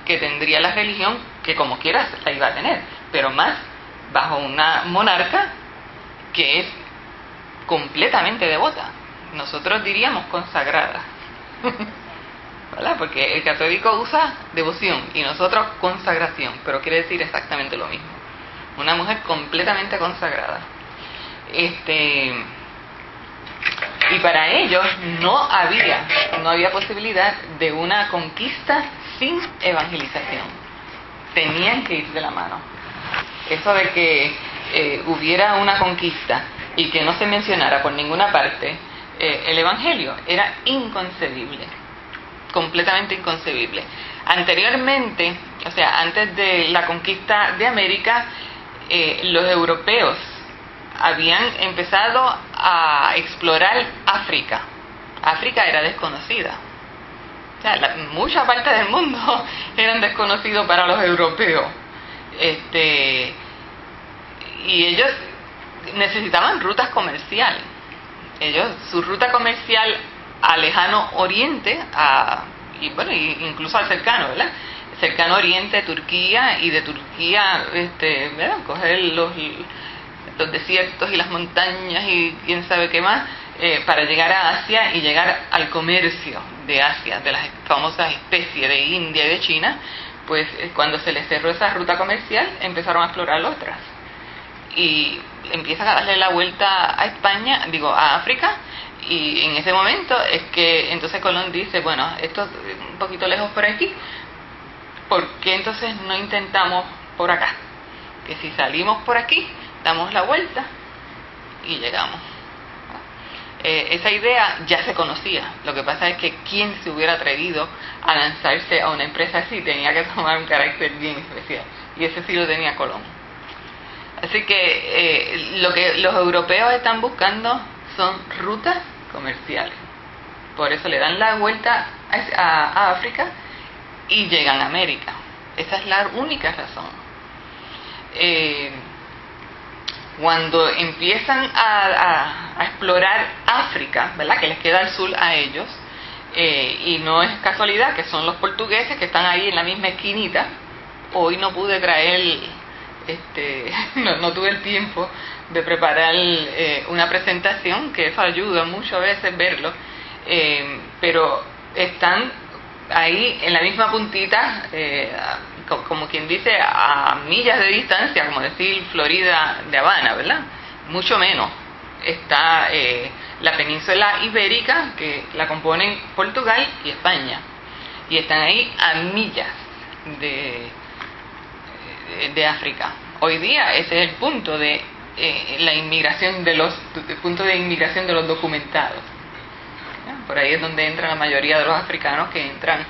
que tendría la religión, que como quieras la iba a tener, pero más bajo una monarca que es completamente devota. Nosotros diríamos consagrada. ¿Verdad? Porque el católico usa devoción y nosotros consagración, pero quiere decir exactamente lo mismo. Una mujer completamente consagrada. Y para ellos no había posibilidad de una conquista sin evangelización. Tenían que ir de la mano. Eso de que hubiera una conquista y que no se mencionara por ninguna parte el evangelio era inconcebible, completamente inconcebible. Anteriormente, o sea, antes de la conquista de América, los europeos habían empezado a explorar África. África era desconocida. O sea, mucha parte del mundo eran desconocidos para los europeos. Y ellos necesitaban rutas comerciales. Su ruta comercial al lejano oriente, y bueno, incluso al cercano, ¿verdad? Cercano oriente, Turquía, y de Turquía, ¿verdad? Coger los desiertos y las montañas y quién sabe qué más, para llegar a Asia y llegar al comercio de Asia, de las famosas especies de India y de China. Pues cuando se les cerró esa ruta comercial, empezaron a explorar otras. Y empiezan a darle la vuelta a España, a África, y en ese momento es que entonces Colón dice, bueno, esto es un poquito lejos por aquí, ¿por qué entonces no intentamos por acá? Que si salimos por aquí, damos la vuelta y llegamos. Esa idea ya se conocía. Lo que pasa es que quien se hubiera atrevido a lanzarse a una empresa así tenía que tomar un carácter bien especial, y ese sí lo tenía Colón. Así que lo que los europeos están buscando son rutas comerciales. Por eso le dan la vuelta a África y llegan a América. Esa es la única razón. Cuando empiezan a explorar África, ¿verdad? Que les queda al sur a ellos, y no es casualidad que son los portugueses que están ahí en la misma esquinita. Hoy no pude traer, no tuve el tiempo de preparar una presentación, que eso ayuda mucho a veces verlo, pero están ahí en la misma puntita, como quien dice, a millas de distancia, como decir Florida de Habana, ¿verdad? Mucho menos. Está la península ibérica, que la componen Portugal y España, y están ahí a millas de África. Hoy día ese es el punto de la inmigración el punto de inmigración de los documentados. Por ahí es donde entran la mayoría de los africanos que entran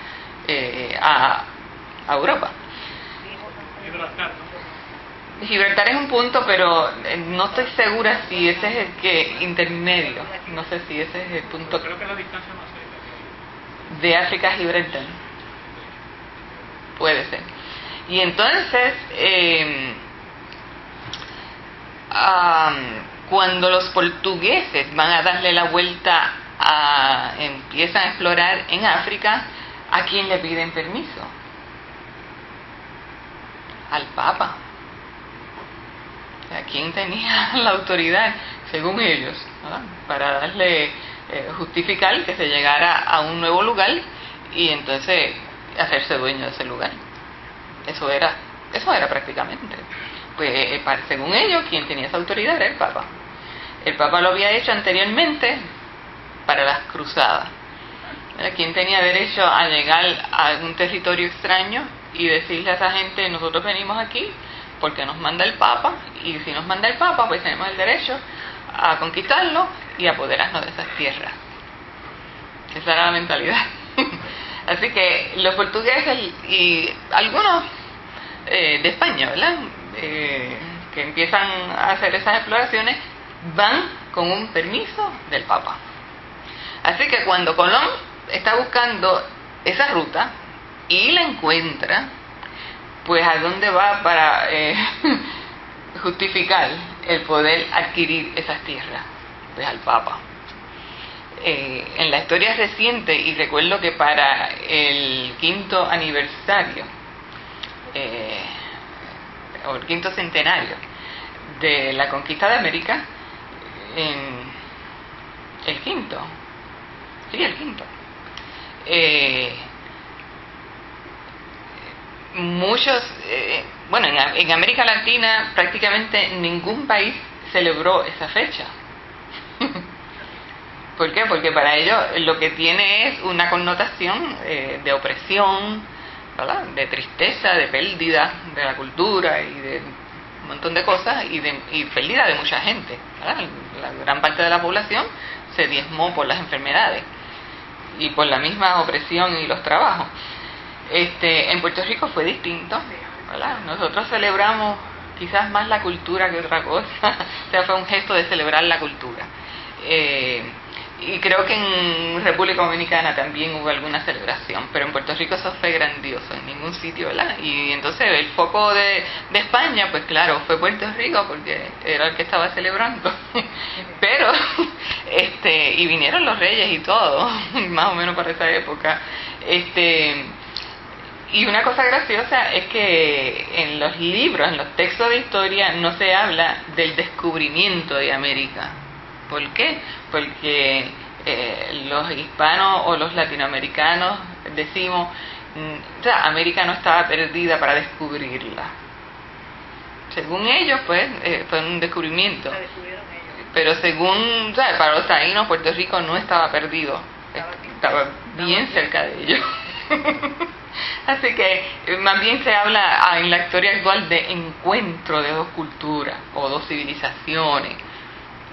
a Europa. Gibraltar es un punto, pero no estoy segura si ese es el que intermedio. No sé si ese es el punto. Creo que es la distancia más cerca de África a Gibraltar. Puede ser. Y entonces, cuando los portugueses van a darle la vuelta, empiezan a explorar en África, ¿a quién le piden permiso? Al Papa. ¿A quién tenía la autoridad, según ellos, ¿verdad? Para darle, justificar que se llegara a un nuevo lugar y entonces hacerse dueño de ese lugar? Eso era prácticamente. Pues según ellos, quien tenía esa autoridad era el Papa. El Papa lo había hecho anteriormente para las cruzadas. ¿Quién tenía derecho a llegar a un territorio extraño y decirle a esa gente, nosotros venimos aquí porque nos manda el Papa, y si nos manda el Papa, pues tenemos el derecho a conquistarlo y apoderarnos de esas tierras? Esa era la mentalidad. Así que los portugueses y algunos de España, ¿verdad? Que empiezan a hacer esas exploraciones, van con un permiso del Papa. Así que cuando Colón está buscando esa ruta y la encuentra, pues ¿a dónde va para justificar el poder adquirir esas tierras? Pues al Papa. En la historia reciente, y recuerdo que para el 5º aniversario o el quinto centenario de la conquista de América, en el quinto, muchos, en América Latina prácticamente ningún país celebró esa fecha. ¿Por qué? Porque para ellos lo que tiene es una connotación de opresión, ¿verdad? De tristeza, de pérdida de la cultura y de un montón de cosas y pérdida de mucha gente, ¿verdad? La gran parte de la población se diezmó por las enfermedades y por la misma opresión y los trabajos. En Puerto Rico fue distinto, ¿verdad? Nosotros celebramos quizás más la cultura que otra cosa. O sea, fue un gesto de celebrar la cultura. Y creo que en República Dominicana también hubo alguna celebración, pero en Puerto Rico eso fue grandioso, en ningún sitio, ¿verdad? Y entonces el foco de España, pues claro, fue Puerto Rico porque era el que estaba celebrando. Pero, y vinieron los reyes y todo, más o menos para esa época. Y una cosa graciosa es que en los libros, en los textos de historia, no se habla del descubrimiento de América. ¿Por qué? Porque los hispanos o los latinoamericanos decimos, América no estaba perdida para descubrirla. Según ellos, pues, fue un descubrimiento. La descubrieron ellos. Pero según, para los taínos, Puerto Rico no estaba perdido. Estaba bien cerca de ellos. Así que más bien se habla en la historia actual de encuentro de dos culturas o dos civilizaciones,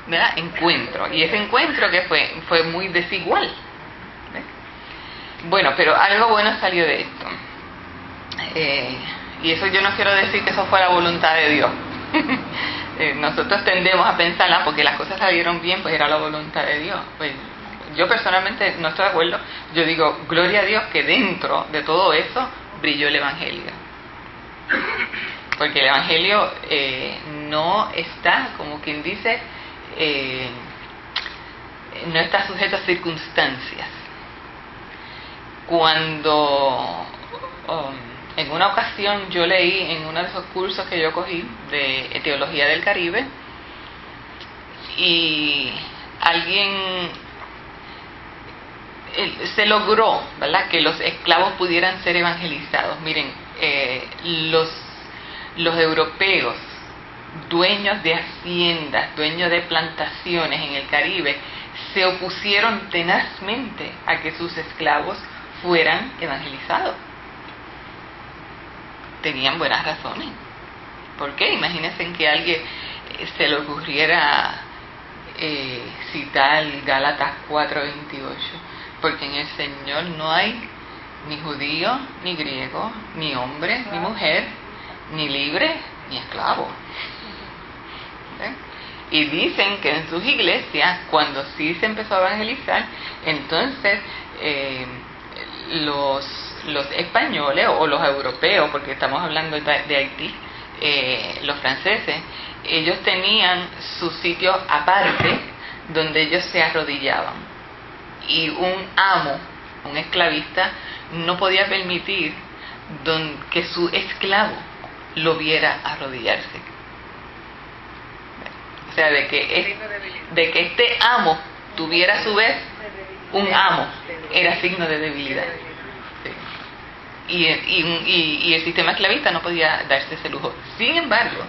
¿verdad? Encuentro, y ese encuentro que fue muy desigual, ¿ves? Bueno, pero algo bueno salió de esto, y eso yo no quiero decir que eso fue la voluntad de Dios. Nosotros tendemos a pensarla porque las cosas salieron bien, pues era la voluntad de Dios. Pues yo personalmente no estoy de acuerdo. Yo digo, gloria a Dios que dentro de todo eso brilló el Evangelio. Porque el Evangelio no está, como quien dice, no está sujeto a circunstancias. Cuando en una ocasión yo leí en uno de esos cursos que yo cogí de Teología del Caribe, y alguien se logró, ¿verdad?, que los esclavos pudieran ser evangelizados. Miren, los europeos, dueños de haciendas, dueños de plantaciones en el Caribe, se opusieron tenazmente a que sus esclavos fueran evangelizados. Tenían buenas razones. ¿Por qué? Imagínense que a alguien se le ocurriera citar Gálatas 4:28, porque en el Señor no hay ni judío, ni griego, ni hombre, ni mujer, ni libre, ni esclavo. ¿Ven? Y dicen que en sus iglesias, cuando sí se empezó a evangelizar, entonces los españoles o los europeos, porque estamos hablando de Haití, los franceses, ellos tenían su sitio aparte donde ellos se arrodillaban, y un amo, un esclavista, no podía permitir que su esclavo lo viera arrodillarse. O sea, de que este amo tuviera a su vez un amo, era signo de debilidad. Sí. Y el sistema esclavista no podía darse ese lujo. Sin embargo,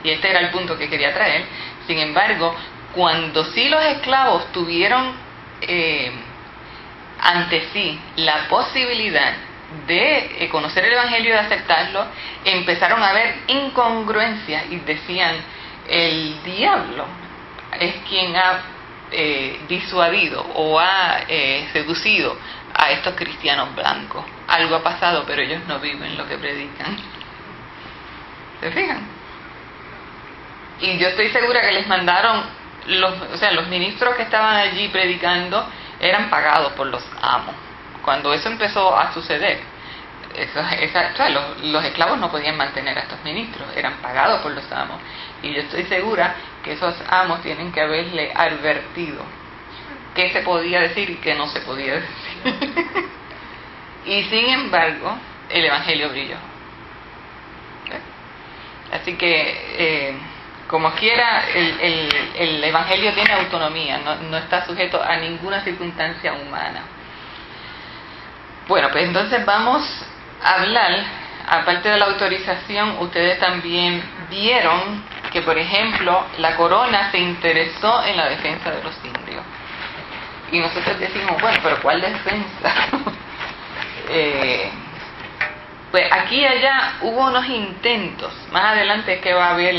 y este era el punto que quería traer, sin embargo, cuando sí los esclavos tuvieron ante sí la posibilidad de conocer el Evangelio y de aceptarlo, empezaron a haber incongruencias y decían, el diablo es quien ha disuadido o ha seducido a estos cristianos blancos. Algo ha pasado, pero ellos no viven lo que predican. ¿Se fijan? Y yo estoy segura que les mandaron, los ministros que estaban allí predicando eran pagados por los amos. Cuando eso empezó a suceder, los esclavos no podían mantener a estos ministros, eran pagados por los amos. Y yo estoy segura que esos amos tienen que haberle advertido qué se podía decir y qué no se podía decir. Y sin embargo, el Evangelio brilló. Así que, como quiera, el Evangelio tiene autonomía, no está sujeto a ninguna circunstancia humana. Bueno, pues entonces vamos a hablar, aparte de la autorización, ustedes también vieron que, por ejemplo, la corona se interesó en la defensa de los indios. Y nosotros decimos, bueno, pero ¿cuál defensa? Pues aquí y allá hubo unos intentos. Más adelante es que va a haber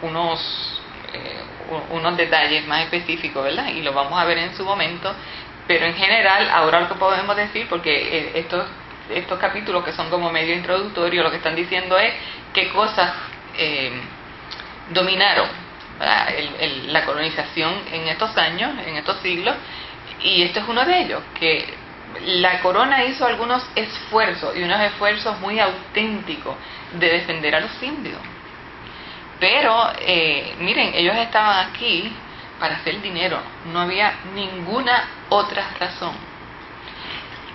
unos detalles más específicos, ¿verdad? Y lo vamos a ver en su momento. Pero en general, ahora lo que podemos decir, porque estos capítulos que son como medio introductorio, lo que están diciendo es qué cosas dominaron la colonización en estos años, en estos siglos, y esto es uno de ellos, que la corona hizo algunos esfuerzos, y unos esfuerzos muy auténticos, de defender a los indios. Pero, miren, ellos estaban aquí para hacer dinero, no había ninguna otra razón.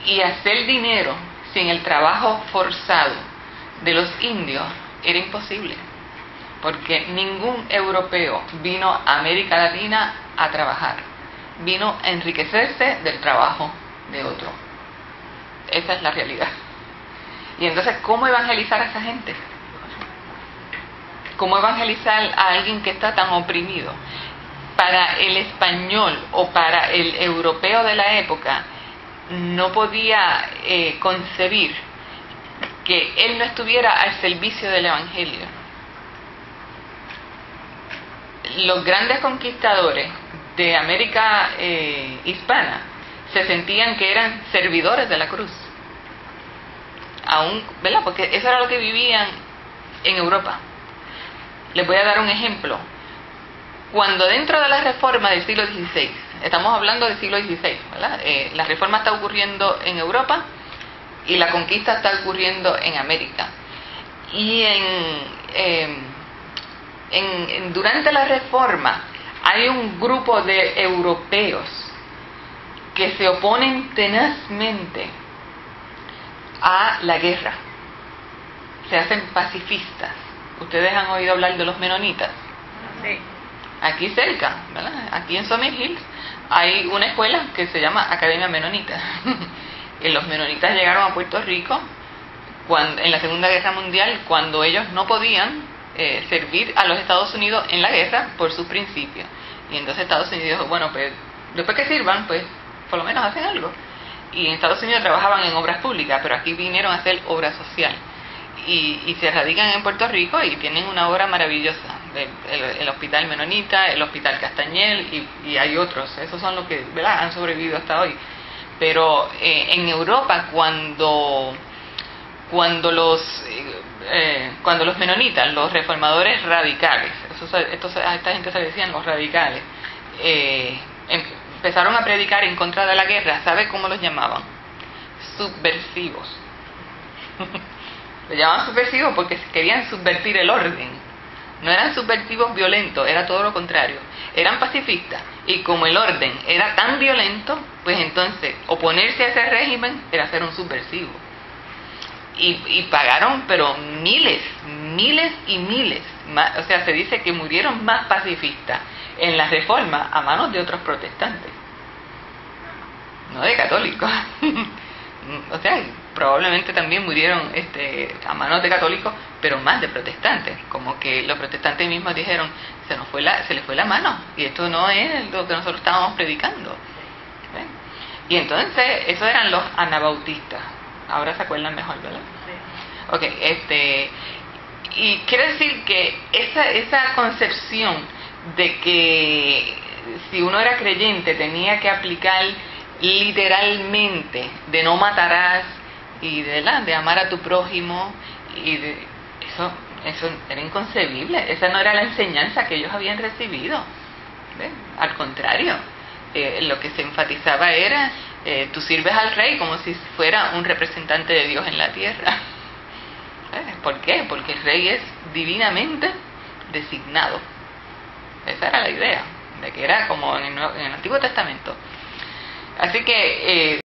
Y hacer dinero sin el trabajo forzado de los indios era imposible, porque ningún europeo vino a América Latina a trabajar, vino a enriquecerse del trabajo de otro. Esa es la realidad. Y entonces, ¿cómo evangelizar a esa gente? ¿Cómo evangelizar a alguien que está tan oprimido? Para el español o para el europeo de la época, no podía concebir que él no estuviera al servicio del evangelio. Los grandes conquistadores de América hispana se sentían que eran servidores de la cruz, aún, ¿verdad? Porque eso era lo que vivían en Europa. Les voy a dar un ejemplo. Cuando dentro de la reforma del siglo XVI, estamos hablando del siglo XVI, ¿verdad? La reforma está ocurriendo en Europa y la conquista está ocurriendo en América. Y durante la reforma hay un grupo de europeos que se oponen tenazmente a la guerra. Se hacen pacifistas. ¿Ustedes han oído hablar de los menonitas? Sí. Aquí cerca, ¿verdad? Aquí en Summit Hills hay una escuela que se llama Academia Menonita. Y los menonitas llegaron a Puerto Rico en la Segunda Guerra Mundial, cuando ellos no podían servir a los Estados Unidos en la guerra por sus principios. Y entonces Estados Unidos dijo, bueno, pues después que sirvan, pues por lo menos hacen algo. Y en Estados Unidos trabajaban en obras públicas, pero aquí vinieron a hacer obra social. Y se radican en Puerto Rico y tienen una obra maravillosa. El Hospital Menonita, el Hospital Castañel y hay otros. Esos son los que, ¿verdad?, han sobrevivido hasta hoy. Pero en Europa, cuando los menonitas, los reformadores radicales, a esta gente se decían los radicales, empezaron a predicar en contra de la guerra, ¿sabe cómo los llamaban? Subversivos. Los llamaban subversivos porque querían subvertir el orden. No eran subversivos violentos, era todo lo contrario. Eran pacifistas. Y como el orden era tan violento, pues entonces oponerse a ese régimen era ser un subversivo. Y pagaron, pero miles y miles. O sea, se dice que murieron más pacifistas en la Reforma a manos de otros protestantes, no de católicos. O sea, probablemente también murieron a manos de católicos, pero más de protestantes. Como que los protestantes mismos dijeron, se les fue la mano, y esto no es lo que nosotros estábamos predicando. ¿Ven? Y entonces, esos eran los anabautistas. Ahora se acuerdan mejor, ¿verdad? Sí. Ok, y quiere decir que esa concepción de que si uno era creyente tenía que aplicar literalmente de no matarás y de amar a tu prójimo, y eso era inconcebible. Esa no era la enseñanza que ellos habían recibido. ¿Ven? Al contrario, lo que se enfatizaba era tú sirves al rey como si fuera un representante de Dios en la tierra. ¿Por qué? Porque el rey es divinamente designado. Esa era la idea, de que era como en el Antiguo Testamento. Así que